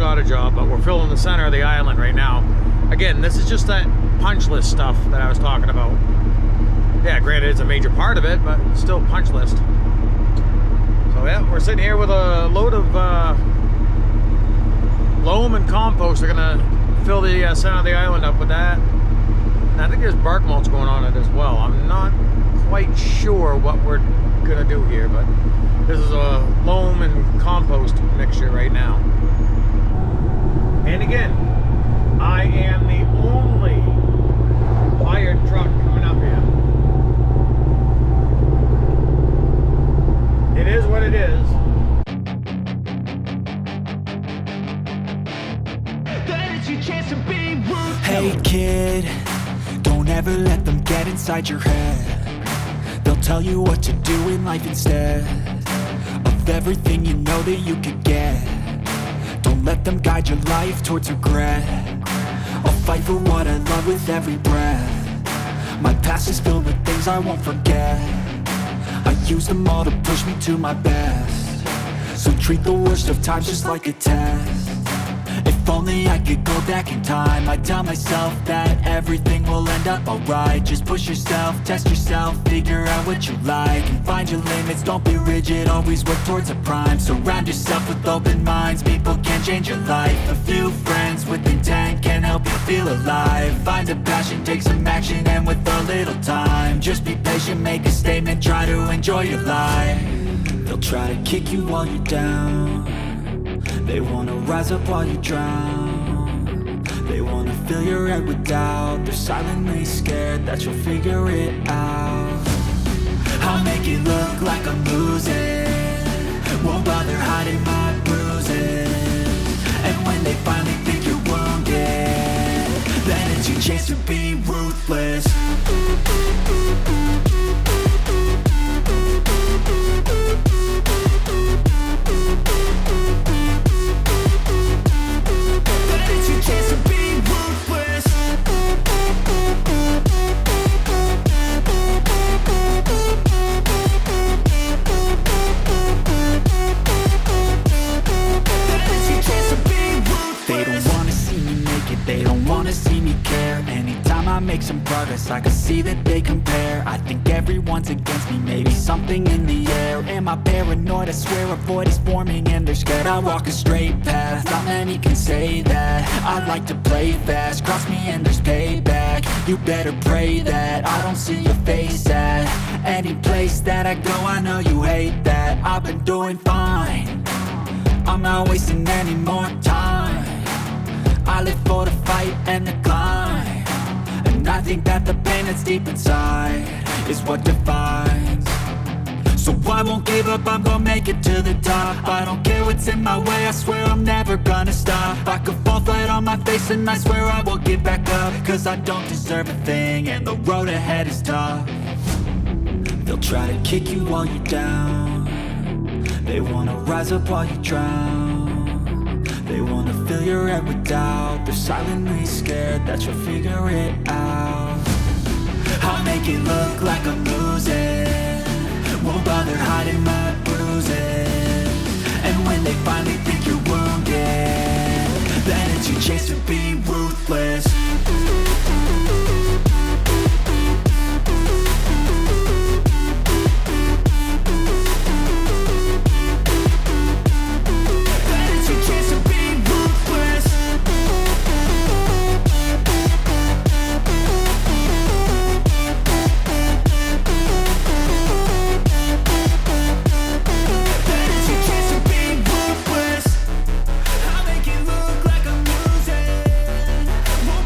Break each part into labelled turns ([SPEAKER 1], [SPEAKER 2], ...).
[SPEAKER 1] got a job, but we're filling the center of the island right now. Again, this is just that punch list stuff that I was talking about. Yeah, granted it's a major part of it, but still punch list. So yeah, we're sitting here with a load of loam and compost. They're gonna fill the center of the island up with that. And I think there's bark mulch going on it as well. I'm not quite sure what we're gonna do here, but this is a loam and compost mixture right now. And again, I am the only hired truck coming up here. It is what it is.
[SPEAKER 2] Hey kid, don't ever let them get inside your head. They'll tell you what to do in life instead of everything you know that you could get. Don't let them guide your life towards regret. I'll fight for what I love with every breath. My past is filled with things I won't forget. I use them all to push me to my best. So treat the worst of times just like a test. If only I could go back in time, I'd tell myself that everything will end up alright. Just push yourself, test yourself, figure out what you like, and find your limits, don't be rigid, always work towards a prime. Surround yourself with open minds, people can change your life. A few friends with intent can help you feel alive. Find a passion, take some action, and with a little time, just be patient, make a statement, try to enjoy your life. They'll try to kick you while you're down. They wanna rise up while you drown. They wanna fill your head with doubt. They're silently scared that you'll figure it out. I'll make it look like I'm losing, won't bother hiding my bruises. And when they finally think you're wounded, then it's your chance to be ruthless. Make some progress, I can see that they compare. I think everyone's against me, maybe something in the air. Am I paranoid? I swear a void is forming and they're scared. I walk a straight path, not many can say that. I like to play fast, cross me and there's payback. You better pray that I don't see your face at any place that I go. I know you hate that. I've been doing fine, I'm not wasting any more time. I live for the fight and the climb. And I think that the pain that's deep inside is what defines. So I won't give up, I'm gonna make it to the top. I don't care what's in my way, I swear I'm never gonna stop. I could fall flat on my face and I swear I will get back up. Cause I don't deserve a thing and the road ahead is tough. They'll try to kick you while you're down. They wanna rise up while you drown. They wanna fill your head with doubt. They're silently scared that you'll figure it out. I'll make it look like I'm losing, won't bother hiding my bruises. And when they finally think you're wounded, then it's your chance to be ruthless. Won't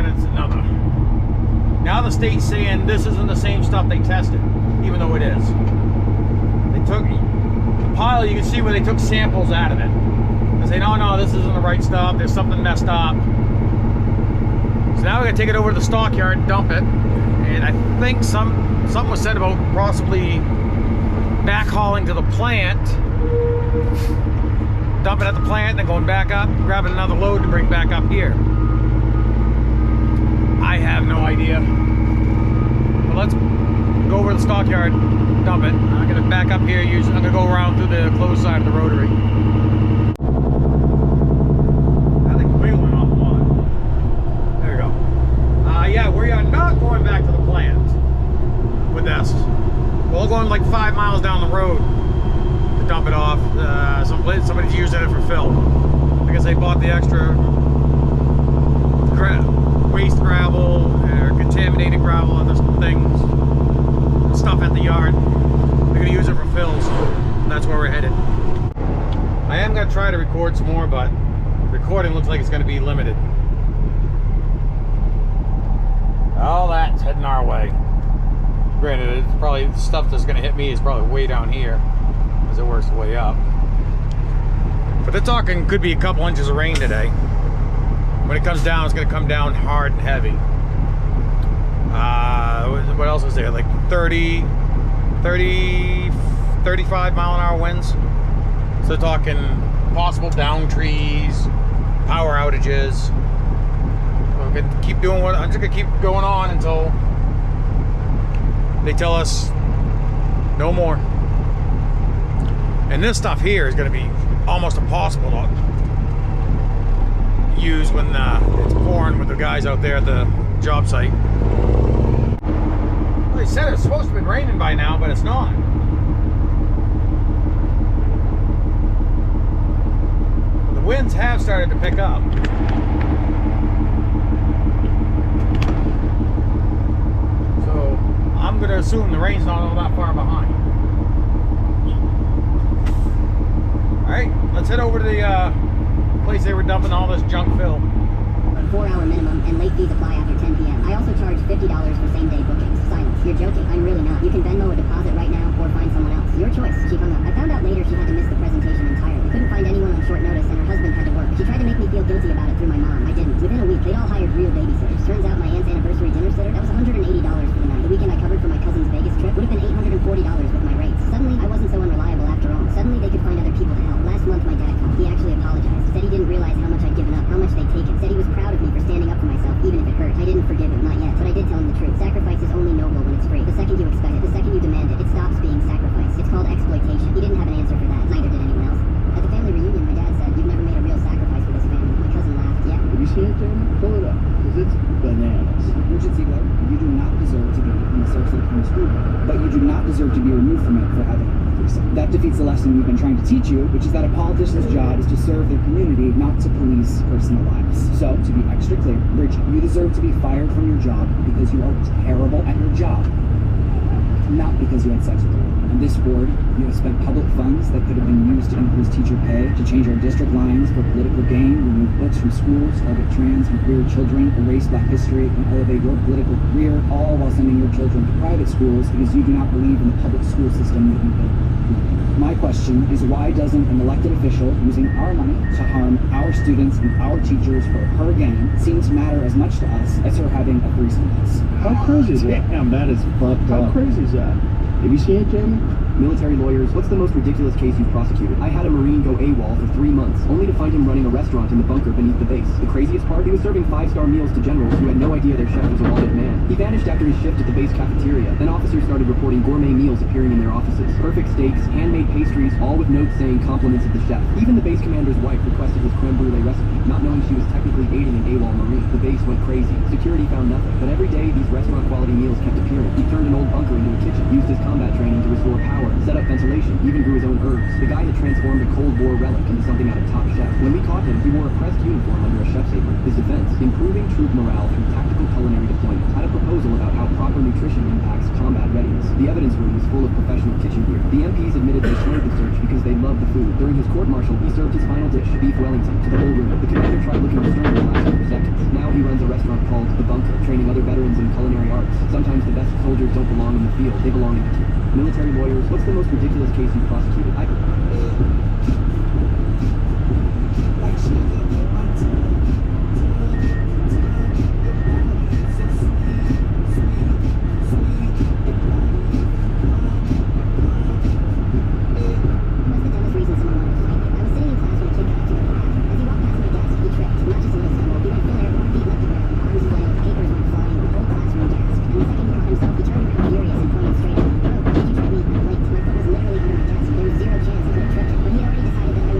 [SPEAKER 1] and it's another. Now the state's saying this isn't the same stuff they tested, even though it is. They took the pile, you can see where they took samples out of it. They say, no, this isn't the right stuff, there's something messed up. So now we're gonna take it over to the stockyard and dump it. And I think something was said about possibly backhauling to the plant, dumping at the plant, and then going back up, grabbing another load to bring back up here. I have no idea. But let's go over to the stockyard, dump it. I'm gonna back up here. I'm gonna go around through the closed side of the rotary. I think wheeling off a lot. There we go. Yeah, we are not going back to the plant with this. We're going like 5 miles down the road to dump it off. Somebody's using it for fill because they bought the extra waste gravel or contaminated gravel, other things, stuff at the yard. They're gonna use it for fills. That's where we're headed. I am gonna try to record some more, but recording looks like it's gonna be limited. All that's heading our way. Granted, it's probably the stuff that's gonna hit me is probably way down here as it works the way up. But they're talking could be a couple inches of rain today. When it comes down, it's going to come down hard and heavy. What else was there? Like 30, 35 mile an hour winds. So they're talking possible down trees, power outages. I'm going to keep doing I'm just going to keep going on until they tell us no more. And this stuff here is going to be almost impossible to use when it's pouring with the guys out there at the job site. Well, they said it's supposed to be raining by now, but it's not. The winds have started to pick up. So I'm going to assume the rain's not all that far behind. Alright, let's head over to the place they were dumping all this junk fill.
[SPEAKER 3] 4-hour minimum and late fees apply after 10 p.m. I also charge $50 for same-day bookings. Silence. You're joking. I'm really not. You can Venmo a deposit right now or find someone else. Your choice. She hung up. I found out later she had to miss the presentation entirely. Couldn't find anyone on short notice and her husband had to work. She tried to make me feel guilty about it through my mom. I didn't. Within a week, they'd all hired real babysitters. Turns out my aunt's anniversary dinner sitter, that was $180 for the night. The weekend I covered for my cousin's Vegas trip would have been $840 with my rates. Suddenly, I wasn't so unreliable after all. Suddenly, they could find other people to help. Last month, my dad called. He actually apologized. Said he didn't realize how much I'd given up, how much they'd taken. Said he was proud of me for standing up for myself, even if it hurt. I didn't forgive him, not yet, but I did tell him the truth. Sacrifice is only noble when it's free. The second you expect it, the second you demand it, it stops being sacrifice. It's called exploitation. He didn't have an answer for that. Neither did anyone else. At the family reunion, my dad said, "You've never made a real sacrifice for this family." My cousin laughed. Yeah.
[SPEAKER 4] Have you seen it, Jamie? Pull it up, because it's bananas.
[SPEAKER 5] Richard Ziegler, you do not deserve to be in the Sarasota County School Board, but you do not deserve to be removed from it for having a threesome. That defeats the lesson we've been trying to teach you, which is that a politician's job is to serve their community, not to police personal lives. So, to be extra clear, Rich, you deserve to be fired from your job because you are terrible at your job, not because you had sex with a woman. On this board, you have spent public funds that could have been used to increase teacher pay, to change our district lines for political gain, remove books from schools, target trans and queer children, erase black history, and elevate your political career, all while sending your children to private schools because you do not believe in the public school system that you built. My question is, why doesn't an elected official using our money to harm our students and our teachers for her gain seem to matter as much to us as her having a threesome does?
[SPEAKER 4] How crazy is that? Damn, that is fucked up. How crazy is that? Have you seen it, Jamie?
[SPEAKER 6] Military lawyers, what's the most ridiculous case you've prosecuted? I had a Marine go AWOL for 3 months, only to find him running a restaurant in the bunker beneath the base. The craziest part, he was serving 5-star meals to generals who had no idea their chef was a wanted man. He vanished after his shift at the base cafeteria. Then officers started reporting gourmet meals appearing in their offices. Perfect steaks, handmade pastries, all with notes saying compliments of the chef. Even the base commander's wife requested his creme brulee recipe, not knowing she was technically aiding an AWOL Marine. The base went crazy. Security found nothing. But every day, these restaurant quality meals kept appearing. He turned an old bunker into a kitchen, used his combat training to restore power, set up ventilation, even grew his own herbs. The guy had transformed a Cold War relic into something out of Top Chef. When we caught him, he wore a pressed uniform under a chef's apron. His defense, improving troop morale through tactical culinary deployment, had a proposal about how proper nutrition impacts combat readiness. The evidence room was full of professional kitchen gear. The MPs admitted they slowed the search because they loved the food. During his court-martial, he served his final dish, beef Wellington, to the whole room. The commander tried looking restrained and lasted for seconds. Now he runs a restaurant called called the bunker, training other veterans in culinary arts. Sometimes the best soldiers don't belong in the field, they belong in the queue. Military lawyers, what's the most ridiculous case you've prosecuted?
[SPEAKER 3] He already decided that I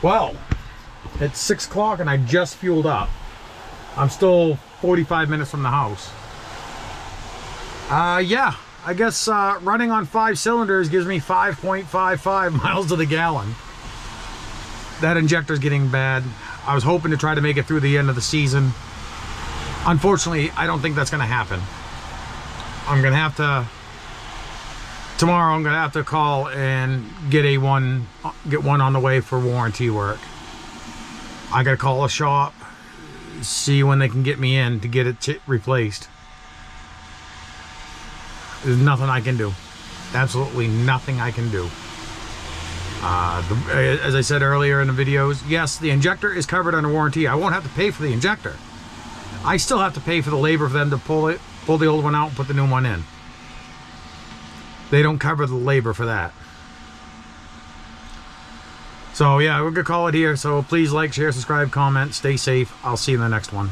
[SPEAKER 1] Well, it's 6 o'clock and I just fueled up. I'm still 45 minutes from the house. Yeah, I guess running on 5 cylinders gives me 5.55 miles to the gallon. That injector's getting bad. I was hoping to try to make it through the end of the season. Unfortunately, I don't think that's going to happen. I'm going to have to... Tomorrow, I'm going to have to call and get one on the way for warranty work. I got to call a shop, see when they can get me in to get it replaced. There's nothing I can do. Absolutely nothing I can do. As I said earlier in the videos, yes, the injector is covered under warranty. I won't have to pay for the injector. I still have to pay for the labor for them to pull the old one out and put the new one in. They don't cover the labor for that. So yeah, we're gonna call it here. So please like, share, subscribe, comment, stay safe. I'll see you in the next one.